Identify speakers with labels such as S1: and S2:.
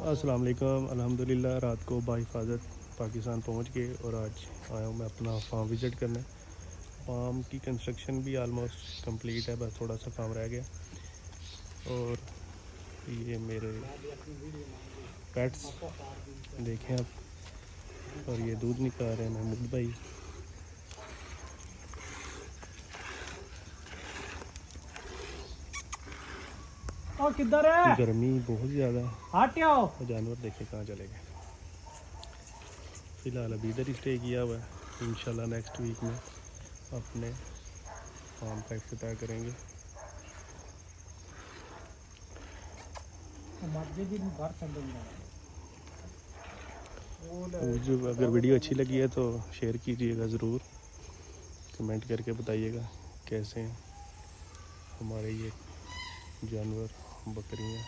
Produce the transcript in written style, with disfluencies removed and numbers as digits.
S1: अस्सलाम वालेकुम। अल्हम्दुलिल्लाह रात को बाहिफाजत पाकिस्तान पहुंच गए और आज आया हूँ मैं अपना फार्म विज़िट करने। फार्म की कंस्ट्रक्शन भी आलमोस्ट कंप्लीट है, बस थोड़ा सा काम रह गया। और ये मेरे पेट्स देखें आप, और ये दूध निकाल रहे हैं महमूद भाई।
S2: और किधर है?
S1: गर्मी बहुत ज़्यादा है,
S2: हट आओ।
S1: जानवर देखे कहाँ चले गए। फ़िलहाल अभी इधर ही स्टे किया हुआ है। इंशाल्लाह नेक्स्ट वीक में अपने फार्म का इफ्तिताह करेंगे। जो अगर वीडियो अच्छी लगी है तो शेयर कीजिएगा ज़रूर, कमेंट करके बताइएगा कैसे हैं हमारे ये जानवर, बकरियाँ।